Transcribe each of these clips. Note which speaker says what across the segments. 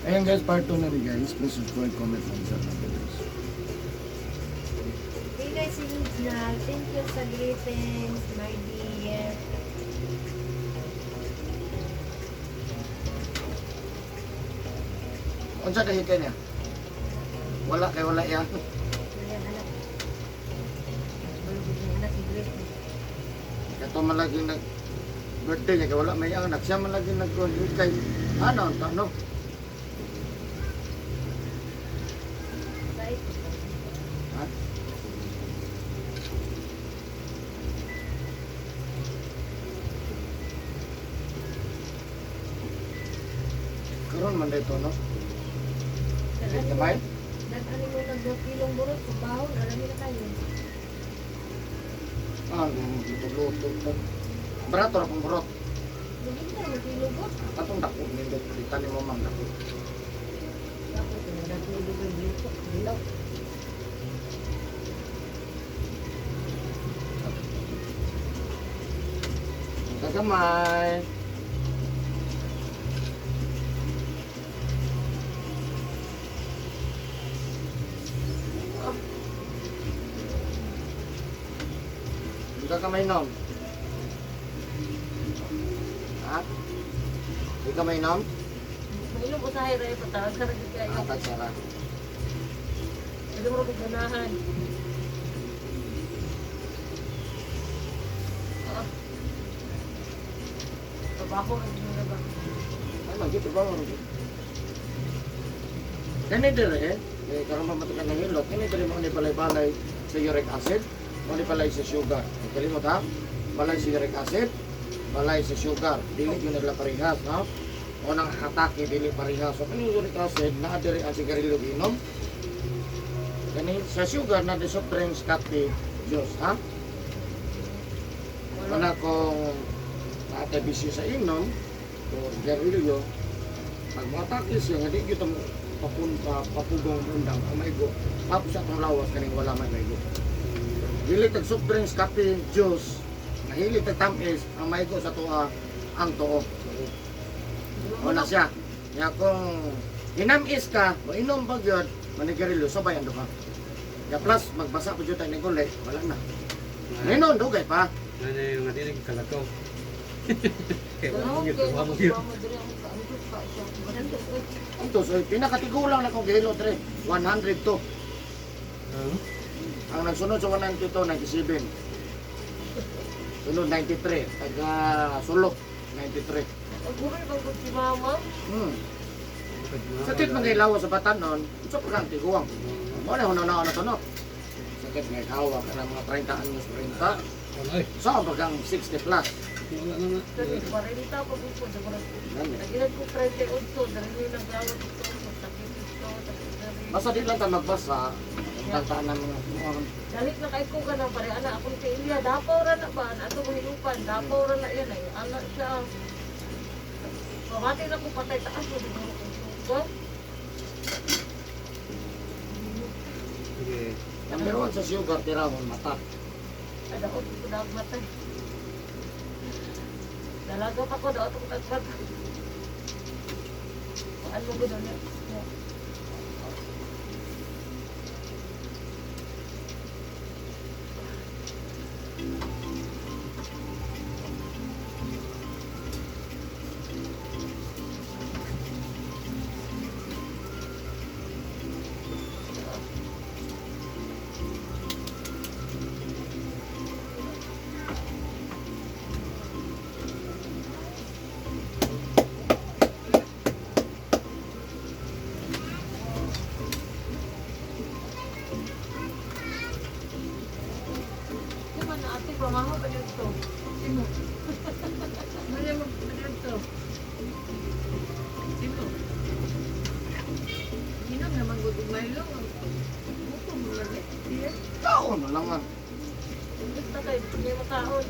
Speaker 1: Ayan guys, part 2 na rin guys. Please subscribe, comment, and share na videos.
Speaker 2: Hey guys, si Lignal. Thank you sa greetings, my dear.
Speaker 1: Unsa kahigay niya? Wala kay wala yan.
Speaker 2: Ayan, anak. Balugod yung anak ni greetings.
Speaker 1: Kato man lagi nag birthday niya kay wala may anak. Siya man lagi nag-higay. Ano, ano?
Speaker 2: Bait.
Speaker 1: Ha? Karon man dito, no? Kamay?
Speaker 2: Nag-ano mo nag-kilong burot sa bahon. Alam niyo na kayo.
Speaker 1: Ah, luto-luto. Barato ra pang burot.
Speaker 2: Hindi na mag-kilong burot.
Speaker 1: Katong dako nindot kita ni mo mang dako.
Speaker 2: Tapos nag-kilong yung luto. Dilaw.
Speaker 1: Kagamay. Hindi ka kamay nom. Ha? Hindi ka may nom?
Speaker 2: Mainom ko sa hiray. Patawag ka rin kayo.
Speaker 1: Atag sara.
Speaker 2: Hindi mo rin ganahan. Tabako rin na ba?
Speaker 1: Ay, magkito ba mo? Kani dire karon mamatukan ng hilot. Kani dire mo ni balay-balay sa uric acid. Mo ni balay sa sugar. Kalimot ha? Balay sa uric acid. Balay sa sugar. Dili yun nila parehas, no? O nang atake dili parehas. So kani uric acid na dire ang sigarilyo ginom. Kani sa sugar na di soft drinks, kape, juice, ha? Wala kong naatebisyo sa inom o sigarilyo. Pag matake siya, hindi kita mo papugong undang ang maigo. Tapos sa itong lawas, kaning wala may maigo. Hilig tag soft drinks, kape, juice. Nahilig tag tamis, ang maigo sa tuwa, ang tuo. Wala siya. Kaya kung inamis ka, o inom pag yun, manigarilyo, sabay ando ka. Kaya plus, magbasa po dyan tayo ng gulay, wala na. Ngayon, dugay pa.
Speaker 3: Ano yung natinig kalakaw? Kaya
Speaker 2: Galawang
Speaker 3: mo yun,
Speaker 2: kayo.
Speaker 3: gawa mo yun.
Speaker 1: Ito, so pinakatigulang na kong gihilo, 3. 102. Ang nagsunod sa 192, 97. Sunod 93. Taga Sulok, 93.
Speaker 2: Pag-uwi bang si mama?
Speaker 1: Sakit man kay lawas sa batanon, sa pagkang tiguang. Mo na hunaw na to no. Sakit nga hawa ka ng mga 30 anyos 30.
Speaker 3: Ay,
Speaker 1: Sa pagkang 60 plus.
Speaker 3: wala na nga.
Speaker 2: Kasi parinita pa po po.
Speaker 1: Dami.
Speaker 2: Nagilan ko 38. Dahil yung nagawad ito. Sakit ito.
Speaker 1: Basta di lang ta magbasa, tagtaan ng mga
Speaker 2: Dalit na kay ko ka ng pare. Anak ako kay Ilya. Dapaw ra na ba? Ato mo hinupan. Dapaw ra na yan ay. Anak siya. Pamati na ko patay taas. Hindi mo kong sugat.
Speaker 3: Sige.
Speaker 1: ang meron sa sugar tirahon mata.
Speaker 2: Ada ko ko daog matay. Dalaga pa ko daot ko tagpag. Ano ko doon? Pamaho pa dito. Sino? Mali mo pa dito. Sino? Inom naman gudug Milo. Buto mo lagi. Diyan.
Speaker 1: Taon na lang ah.
Speaker 2: Basta kayo, hindi mo taon.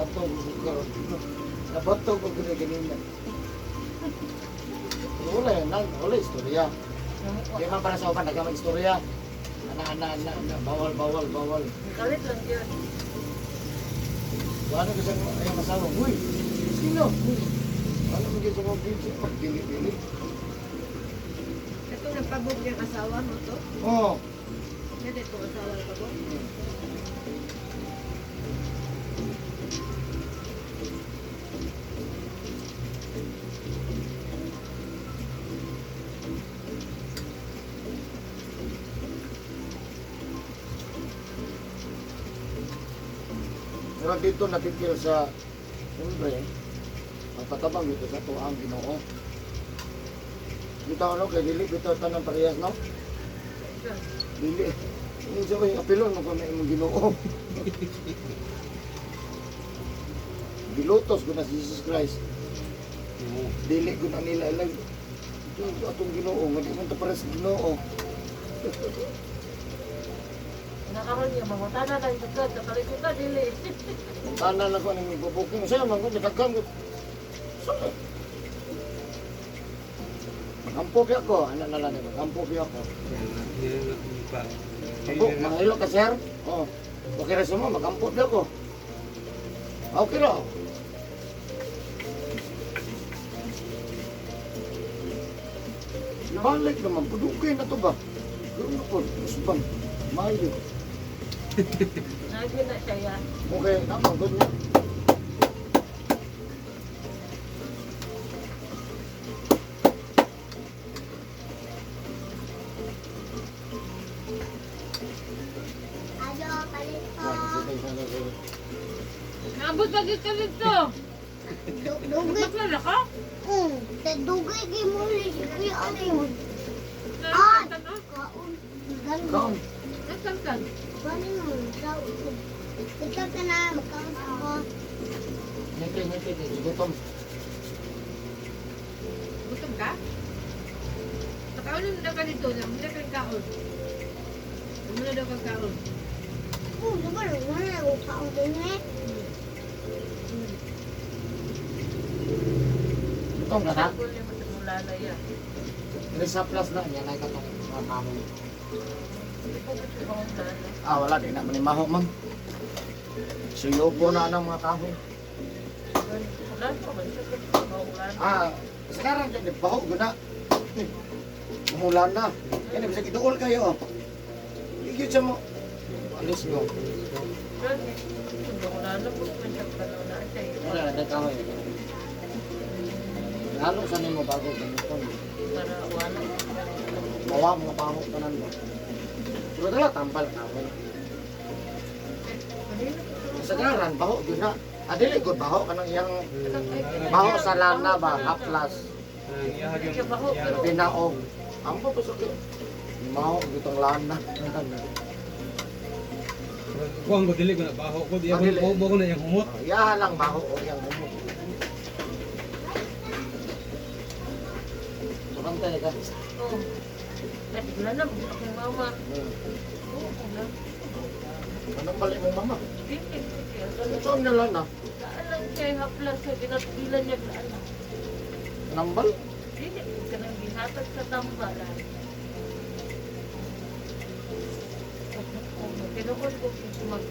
Speaker 1: Bato ko. Nabato ko gina ganina. Wala yan, wala istorya. Di man para sa upan, nagkamang istorya. Bawal.
Speaker 2: Kalit lang yun.
Speaker 1: Ano ko sa ayong masawa? Uy, sino? Ano mo gito mo video? Pagdili-dili.
Speaker 2: Ito nagpabog yung asawa mo to?
Speaker 1: Oo.
Speaker 2: Yan ito asawa ng pabog?
Speaker 1: Pero dito napipil sa, siyempre, magpatabang dito sa tuang Ginoo. Dito ano, kay dili, dito tanang parehas, no? Dili. Hindi siya yung apilon mo kung may imong Ginoo. Bilutos ko na si Jesus Christ. Dili ko na nila ilag. Ito atong Ginoo, nga di man ito parehas sa Ginoo.
Speaker 2: Nakaroon niya, mamutana lang yung dagad, nakalikot ka, dili.
Speaker 1: Tanan ako nang ibubuking. Sa'yo man ko, nagkagam ko. Sa'yo. Magampo piya ko. Ano na lang, magampo piya ko. Ako, mahilo ka, sir? Oo. Okay rin mo, magampo piya ko. Okay rin. Balik naman, pudugay na to ba? Gano'n ako, usban. Mahilo.
Speaker 2: Nagyo na siya yan.
Speaker 1: Okay, napagod niya.
Speaker 2: Naabot lagi ka dito.
Speaker 4: Dugay.
Speaker 2: Maklala ka?
Speaker 4: Dugay kay mo ni Kuya Aling.
Speaker 2: Nasaan ka?
Speaker 4: Kaon.
Speaker 1: Kaon.
Speaker 4: Ganun.
Speaker 2: Nasaan ka?
Speaker 4: Ganun. Ito ka na. Magkaon ako.
Speaker 1: Ngiti, gutom.
Speaker 2: Gutom ka? Nakaunin mo na ka dito. Muna ka ng kaon. Muna daw kang kaon.
Speaker 4: Diba wala ako kaon din eh.
Speaker 1: Gutom ka na?
Speaker 2: Sagol niya mo sa mula na yan.
Speaker 1: Risa plus na niya na katong mga kahoy.
Speaker 2: Hindi ko gusto kong mula.
Speaker 1: Ah, wala din naman ni Maho, ma'am. Suyo po na ng mga kahoy.
Speaker 2: Mula pa ba? Mula na.
Speaker 1: Ah, sekarang dyan, baho ko na. Mula na. Yan, bisa kidool kayo. Higit siya mo. Alis mo.
Speaker 2: Mula na po naman siya pa na siya.
Speaker 1: Wala na, kahoy. Lalo sa mo bago ganito.
Speaker 2: Para wala.
Speaker 1: Mawa mga baho ka nan mo. Pero dala, tampal kahoy. Sekarang, baho yun na. Adili ko, baho ka ng iyang baho sa lana ba, haplas. Pinaog. Ang pa pa sa kayo. Maho, gitong lana.
Speaker 3: Kuang ko dili ko na baho ko. Diya
Speaker 1: Dili.
Speaker 3: ko ko na yung humot.
Speaker 1: Yahan lang baho o yung humot. Sumantay ka.
Speaker 2: Oo. At wala na, akong mama. Oo, wala.
Speaker 1: Anong balik mo mama?
Speaker 2: Hindi.
Speaker 1: Saan na lana?
Speaker 2: Naalang siya yung haplas sa ginatilan niya na.
Speaker 1: Nambal?
Speaker 2: Hindi ka nang ginatag sa tambalan. Tinukod ko mag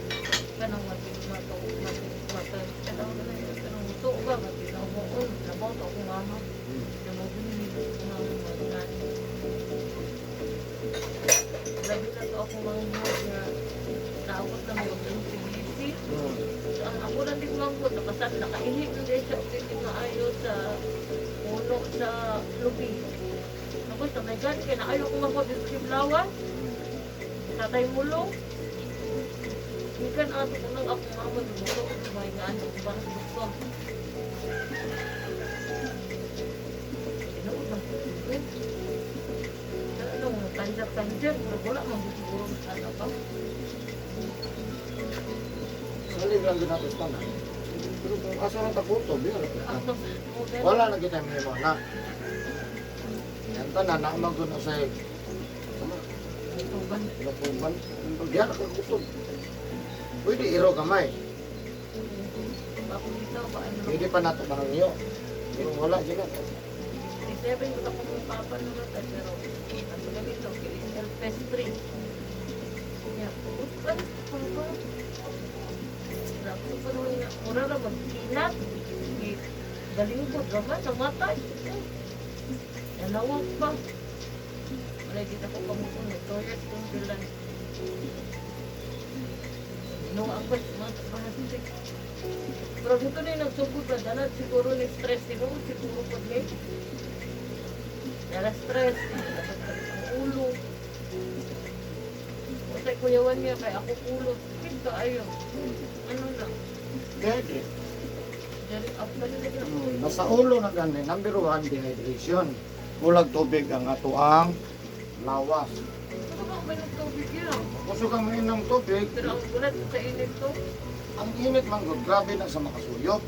Speaker 2: kanang matog kanang na yun kanang muto ba matinaw mo nabaw to akong mama nabaw din nila ng mga labi na to akong mga nga naabot na mo yung PVC ang ako na din manggod nakasat nakaihip na din siya okay na ayo sa puno sa lubi ako sa may gan kaya na ayaw ko manggod yung kiblawan tatay mulong ikan ato ko nang ako mama dito may ano ba gusto ano kanjak wala man siguro ano pa
Speaker 1: Saling lang ginatos pa na. Pero kung asa ng taputo, biyar. Wala na kita may mga. Yan ta na, naamag ko na sa'yo.
Speaker 2: tuban
Speaker 1: Pinapuban. Diyan ako kutog. Pwede iro kamay.
Speaker 2: ako dito, ba ano
Speaker 1: Hindi pa nato niyo. Pero wala dyan.
Speaker 2: seven ko ako mong papa no rata pero ang gabi to kay Elpes 3. Ya, upan papa. Rapo pa naman na mura ra magkinat. Galingkod raman namatay. Nalawag pa. Wala dito ko kamukon ng toilet kung bilang. No, ang bas, mga pahasik. Pero dito na yung nagsugod na dala, siguro ni stress siguro pag may. Dala stress, nagkakalit ang ulo. Kasi kuyawan niya, kaya ako ulo. Ito, ayun. Ano lang.
Speaker 1: Dede.
Speaker 2: Dari, ako na nila lang.
Speaker 1: Nasa ulo na gani, number 1, dehydration. Kulag tubig ang atuang lawas.
Speaker 2: Ano ba may nagtubig yan?
Speaker 1: Gusto kang mainom tubig,
Speaker 2: Pero ang gulat sa init to.
Speaker 1: ang init man gud, grabe na sa makasuyop.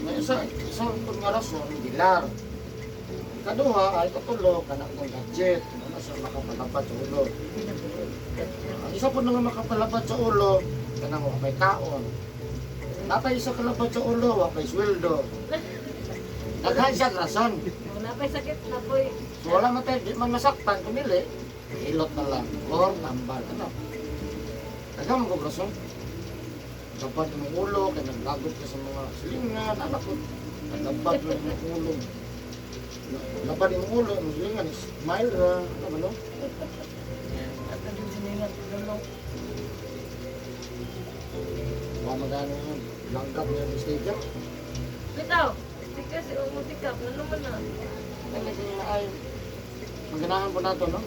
Speaker 1: May isang nga rason, bilar. Ikaduha ay katulo, kanang kong gadget. Ano sa makapalapad sa ulo. Ang isa po nga makapalapad sa ulo, kanang wapay kaon. Napay isa kalapad sa ulo, wapay sweldo. Daghan siya rason.
Speaker 2: Kung napay sakit, napoy.
Speaker 1: So wala man tayo, di man masaktan, kumili. Ilot na lang, or tambal, ano. Daghan mo rason. Dapat ng ulo, kaya naglagot ka sa mga silingan, anak ko. Naglabat mo ng ulo. Laban yung ulo, yung silingan, smile ra, ano ba no?
Speaker 2: At ang siningat, gano'n.
Speaker 1: Mga magano yun, langkap niya yung sticker.
Speaker 2: Bitaw, tikas, umutikap, ano naman na.
Speaker 1: Talaga niya ay, maganahan po nato, no?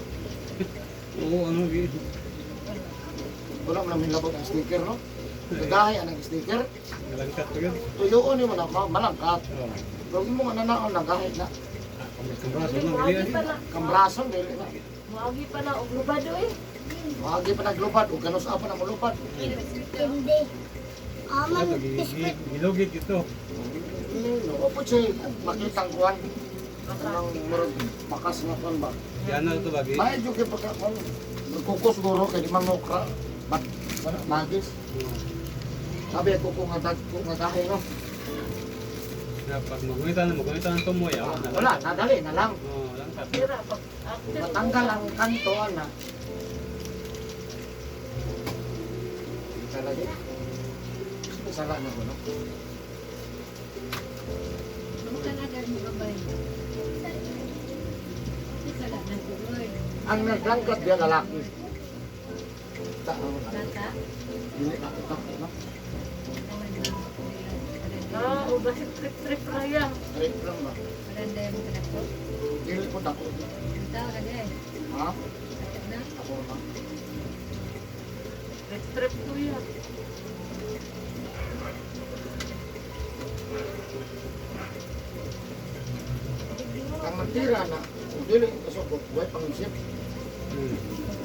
Speaker 3: Oo, ano,
Speaker 1: Wala mo namin labot ang sticker, no? Gagahay ang sticker.
Speaker 3: nalangkat ko yun.
Speaker 1: Tuyoon yung mga malangkat.
Speaker 3: Oo.
Speaker 1: Pero yung mga nanaon, nagahay na.
Speaker 3: May kambraso na,
Speaker 2: Muagi
Speaker 3: bili
Speaker 2: pa na.
Speaker 1: Kambrason, dili na.
Speaker 2: Muagi pa na, og lubado eh.
Speaker 1: Mahagi pa naglupad, o ganun sa apa na mulupad.
Speaker 4: Hindi. Aman,
Speaker 3: Ito,
Speaker 4: biskwit.
Speaker 3: gilugit ito.
Speaker 1: Opo siya, makitang kuwan. Anong murag makas nga kuwan ba?
Speaker 3: Yan na ito lagi.
Speaker 1: Mahal yung kaya pagka, nagkukos guro, kaya di man mukra. Ba't, magis? Sabi ako kung nagahay, no?
Speaker 3: Pag magulitan ng tumoy, awa na lang.
Speaker 1: Wala, nadali na lang.
Speaker 3: Oo, langkat.
Speaker 2: Sira, pag after.
Speaker 1: Matanggal ang kanto, na. Talaga. Sala na ko, no? Ang naglangkat dia lalaki. Tak, Dili na ito, no?
Speaker 2: Ah, o basi trip-trip raya.
Speaker 1: Trip lang ba? Dili po dako. Ha? Ako na.
Speaker 2: Trip-trip to yan.
Speaker 1: Ang matira na, dili kasukot, way pang-isip.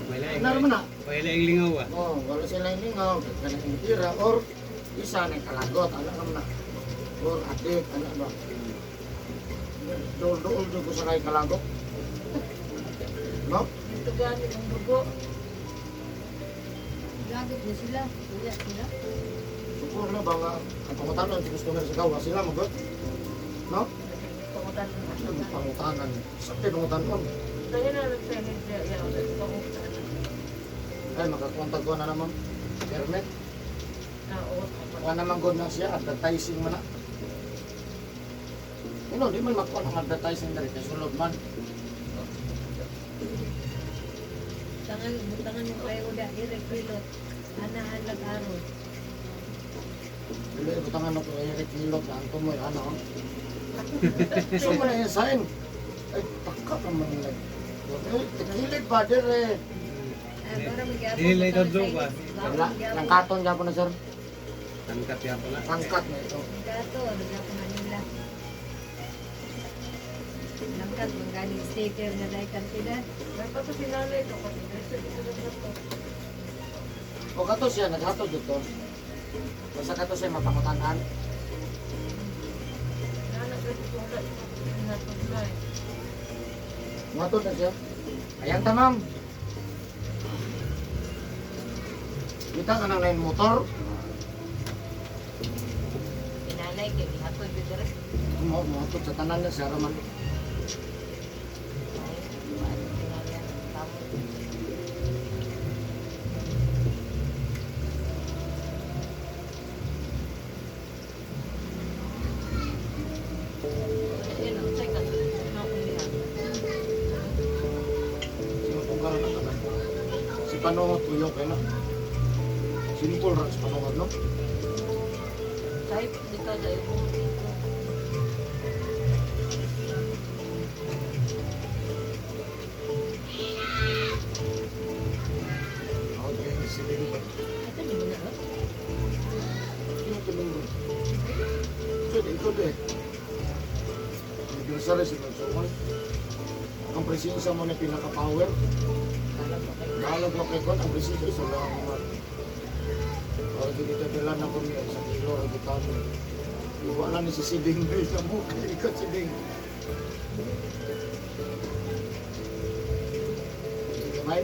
Speaker 3: May laing.
Speaker 1: Ano naman na?
Speaker 3: May laing lingaw ah.
Speaker 1: Oh, wala sila hiningaw, kanang intira, or isa na kalagot, ano naman na. Or adik, ano ba? Dool-dool ko sa kay kalagot. No?
Speaker 2: Ito gani ang dugo.
Speaker 1: Siguro na ba nga, ang pangutanan, si customer sa gawa, sila magot. No?
Speaker 2: Pangutan.
Speaker 1: Ang pangutanan, sa pinungutanon.
Speaker 2: Kaya na nag-send niya, yan, pangutan.
Speaker 1: Ay, makakontak ko na naman. Permit.
Speaker 2: Ah, oo.
Speaker 1: Kuha naman good na siya, advertising mo na. Di man makuha ng advertising na rin, kaya sulod man.
Speaker 5: Tangan yung kayo udah i-repilot. Anahan lag-aron.
Speaker 1: Dili, butangan na ito, Eric Milot na ang tumoy, ano. So, mo na yung sign. Ay, taka pa man nila. Tekilig pa, dire.
Speaker 5: Para magyapon.
Speaker 3: Dili ito do ba?
Speaker 1: Lang katon niya po na, sir.
Speaker 3: Langkat yan po na.
Speaker 1: Pangkat na ito.
Speaker 5: Gato, nagyapon na nila. Langkat, manggaling sticker na dahil kantidad.
Speaker 2: May pa ito sinanay ito, kasi ito na ito.
Speaker 1: O kato siya, naghatod dito. Basta kato siya mapangutanan.
Speaker 2: Nanak ito sulat ito, pinatuglay.
Speaker 1: Matod na siya. Ayan ta, ma'am. Kita ka ng line motor.
Speaker 5: ay kay hapon dito rin.
Speaker 1: Mo to sa tanan na sa raman. Sino pong karon na tanan? Si Panongot tuyo kay na. Simple ra si Panongot no.
Speaker 5: Kahit dito dahil kung dito.
Speaker 1: Okay, si Ding.
Speaker 5: Ito di mo na ro?
Speaker 1: Sino tulong ro? Ito de. Yung sara si Nagsuman. Ang presensya mo na pinaka-power. Balag mo kay Kon, ang presensya sa lang mo. Kalau kita jalan aku ni sa kilo kita ni. Wala ni si Siding ni sa mukha ikot Siding. Sige mai.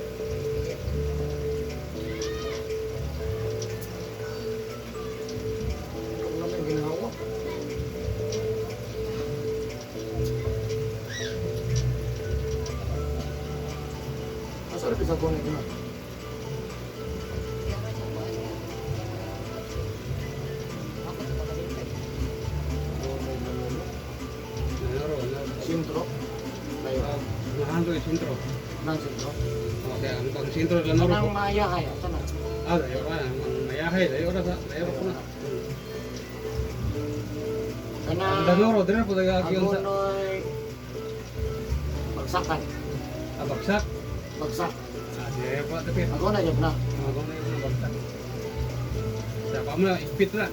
Speaker 1: Kung naman ginawa. Asal bisa kau ni ginawa? Sintro. Layo.
Speaker 3: Mahando yung sintro.
Speaker 1: Nang sintro.
Speaker 3: Okay, ang pang sintro lang naro
Speaker 1: Nang
Speaker 3: ko.
Speaker 1: maya kaya sana.
Speaker 3: Dayo ra, ang mayahay, dayo ra ko na.
Speaker 1: Kana
Speaker 3: Ang danoro, dire po taga kiyon sa
Speaker 1: agonoy bagsakan.
Speaker 3: abagsak.
Speaker 1: Bagsak.
Speaker 3: Dire po tapit.
Speaker 1: Ako na yun na.
Speaker 3: Ako na yung bagsak. Sa pa mo ipit na.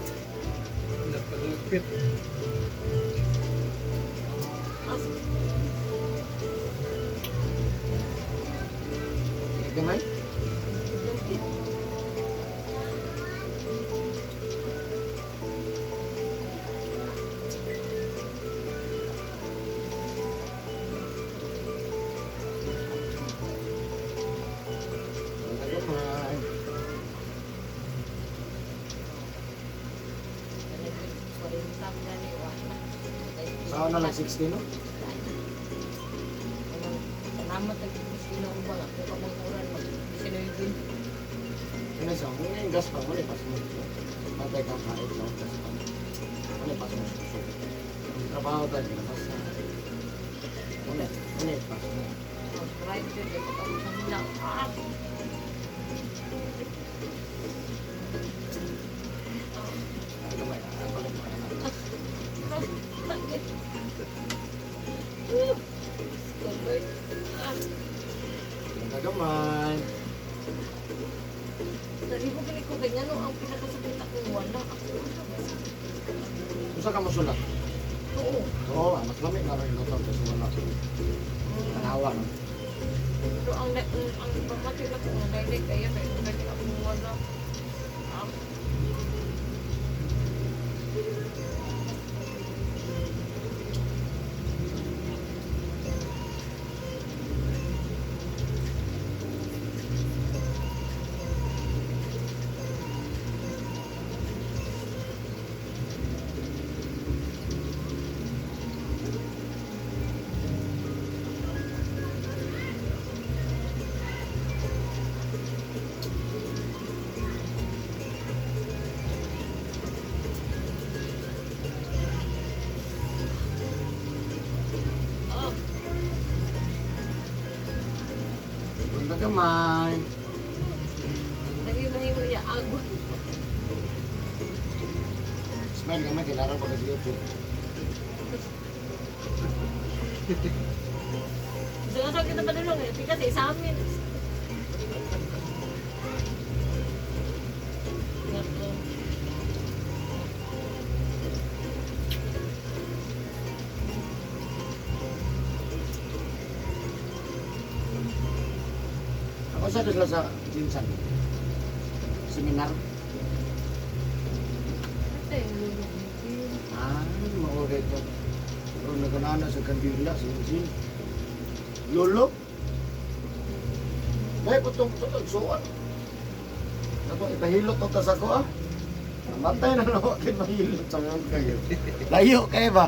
Speaker 3: Ipit.
Speaker 1: Gamay. Gamay. Saan na lang 16 no?
Speaker 5: Salamat ang Kristino ko ba? Kung pamangkuran mag-sinuyugin.
Speaker 1: Ano siya? Kung yung gas pa, wala pas mo. Patay kang kahit sa gas pa. Wala pas mo. Trabaho tayo, pas na. Wala pas mo.
Speaker 5: Mag-drive yun, di ba kami sa milang?
Speaker 1: Ay, gamay. Ay, balik mo. Gamay.
Speaker 5: Sabi ko pili ko ganyan, no, ang pinakasakit akong wala.
Speaker 1: Usa ka mo sulat?
Speaker 5: Oo.
Speaker 1: Oo, mas lamig na rin ito sa wala. Tanawa no?
Speaker 5: Pero ang pamati na kung nailig kaya may naging akong wala.
Speaker 1: Punta gamay.
Speaker 5: Naging mahimo niya agos.
Speaker 1: Smile gamay, kailangan ko sa YouTube.
Speaker 5: Gusto nga sa kita pa nilong eh. Kasi sa amin.
Speaker 1: Ako sa sila sa Jinsan. Seminar.
Speaker 5: Ito yung lulong.
Speaker 1: Ah, maulit ko. Pero naganana sa kandila, sa Jinsan. Lolo? Dahil ko itong suwan. Ako, ipahilot ito tas ako ah. Matay na naman kayo mahilot sa mga kayo. Layo kayo ba?